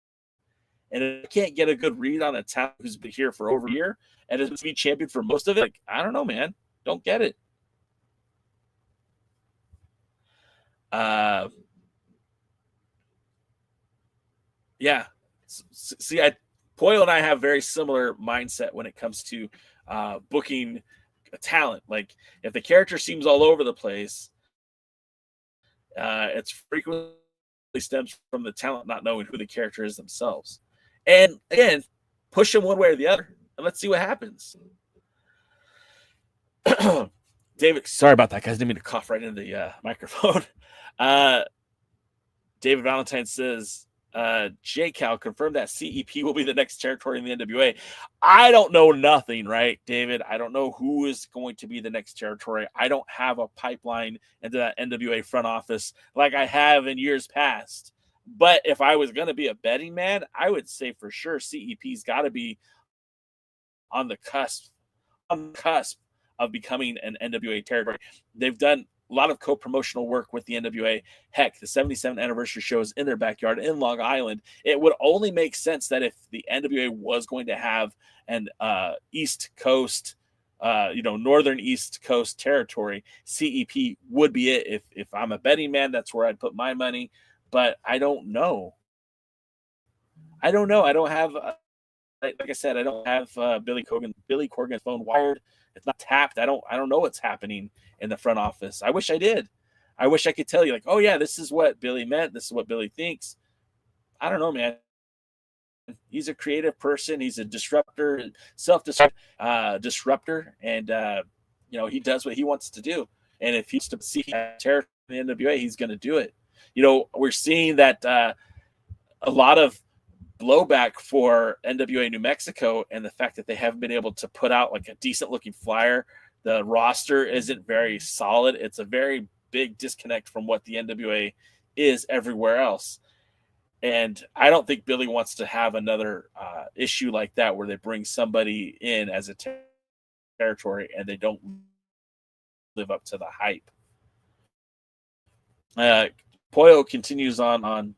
And if I can't get a good read on a talent who's been here for over a year and has been champion for most of it, like, I don't know, man. Don't get it. Yeah. See, Poyo and I have very similar mindset when it comes to booking a talent. Like, if the character seems all over the place, it's frequently stems from the talent not knowing who the character is themselves. And again, push them one way or the other, and let's see what happens. David, sorry about that, guys. Didn't mean to cough right into the microphone. David Valentine says, J-Cal confirmed that CEP will be the next territory in the NWA. I don't know nothing, right, David? I don't know who is going to be the next territory. I don't have a pipeline into that NWA front office like I have in years past. But if I was going to be a betting man, I would say for sure CEP's got to be on the cusp of becoming an NWA territory. They've done a lot of co-promotional work with the NWA. Heck, the 77th anniversary show is in their backyard in Long Island. It would only make sense that if the NWA was going to have an East Coast, Northern East Coast territory, CEP would be it. If I'm a betting man, that's where I'd put my money. But I don't know. I don't have, like I said, I don't have Billy Corgan's phone wired. It's not tapped. I don't know what's happening in the front office. I wish I did. I wish I could tell you, like, oh yeah, this is what Billy meant. This is what Billy thinks. I don't know, man. He's a creative person. He's a disruptor, disruptor, and he does what he wants to do. And if he's to see terror in the NWA, he's going to do it. We're seeing that a lot of blowback for NWA New Mexico, and the fact that they haven't been able to put out like a decent looking flyer. The roster isn't very solid. It's a very big disconnect from what the NWA is everywhere else. And I don't think Billy wants to have another issue like that where they bring somebody in as a territory and they don't live up to the hype. Poyo continues on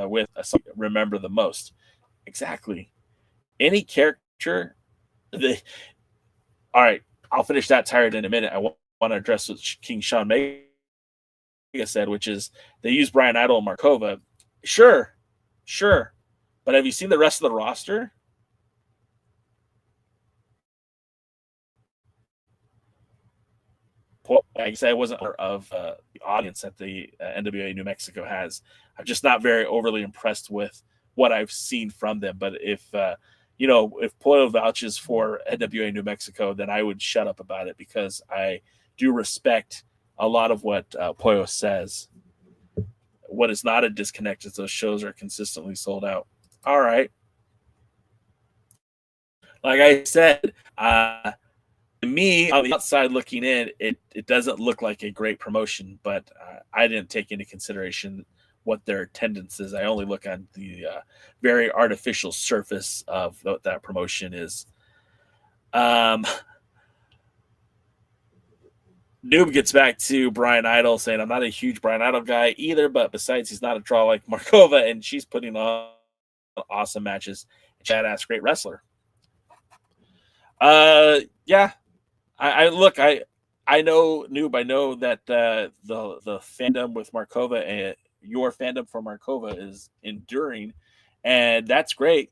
with remember the most. Exactly. Any character. All right, I'll finish that tirade in a minute. I want to address what King Sean Mega said, which is they use Brian Idol and Markova. Sure. But have you seen the rest of the roster? Like I said, I wasn't aware of the audience that the NWA New Mexico has. I'm just not very overly impressed with what I've seen from them. But if Poyo vouches for NWA New Mexico, then I would shut up about it because I do respect a lot of what Poyo says. What is not a disconnect is those shows are consistently sold out. All right. Like I said, to me, on the outside looking in, it doesn't look like a great promotion, but I didn't take into consideration what their attendance is. I only look on the very artificial surface of what that promotion is. Noob gets back to Brian Idol saying, I'm not a huge Brian Idol guy either, but besides, he's not a draw like Markova, and she's putting on awesome matches. Chad asks, great wrestler. Yeah. I know, Noob, I know that the fandom with Markova and your fandom for Markova is enduring, and that's great.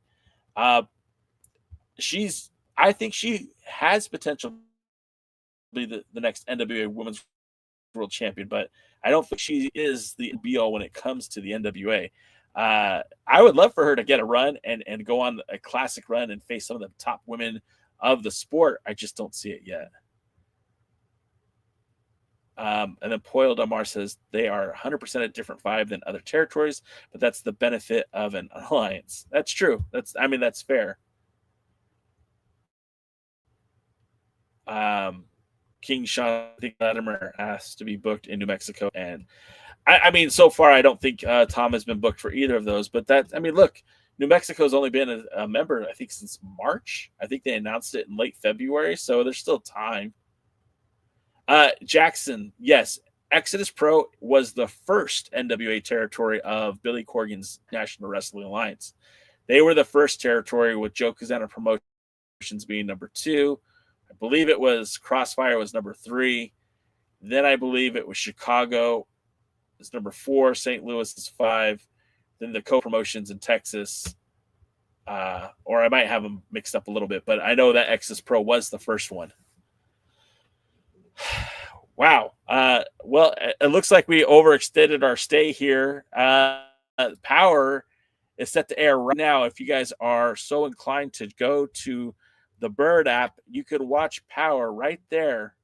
I think she has potential to be the next NWA Women's World Champion, but I don't think she is the be-all when it comes to the NWA. I would love for her to get a run and go on a classic run and face some of the top women of the sport. I just don't see it yet. And then Poyle Damar says they are 100% a different vibe than other territories, but that's the benefit of an alliance. That's true. That's fair. King Sean, I think Latimer asked to be booked in New Mexico, and I mean, so far I don't think Thom has been booked for either of those. But look, New Mexico's only been a member, I think, since March. I think they announced it in late February, so there's still time. Jackson, yes, Exodus Pro was the first NWA territory of Billy Corgan's National Wrestling Alliance. They were the first territory, with Joe Kazana Promotions being number 2. I believe it was Crossfire was number 3. Then I believe it was Chicago is number 4. St. Louis is 5. Then the co-promotions in Texas, or I might have them mixed up a little bit, but I know that Exodus Pro was the first one. Wow. Well, it looks like we overextended our stay here. Power is set to air right now. If you guys are so inclined to go to the Bird app, you could watch Power right there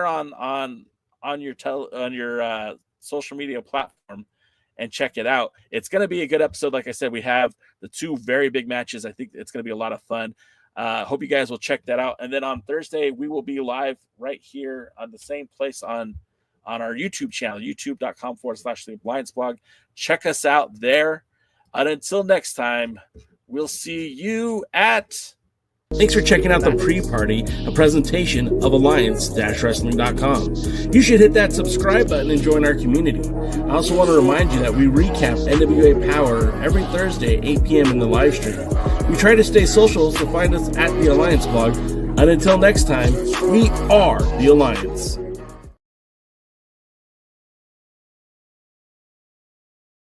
on your social media platform and check it out. It's going to be a good episode. Like I said, we have the 2 very big matches. I think it's going to be a lot of fun. Hope you guys will check that out. And then on Thursday, we will be live right here on the same place on our YouTube channel, youtube.com/theallianceblog. Check us out there. And until next time, we'll see you at... Thanks for checking out the pre-party, a presentation of Alliance-Wrestling.com. You should hit that subscribe button and join our community. I also want to remind you that we recap NWA Power every Thursday at 8 p.m. in the live stream. We try to stay social, so find us at The Alliance Blog. And until next time, we are The Alliance.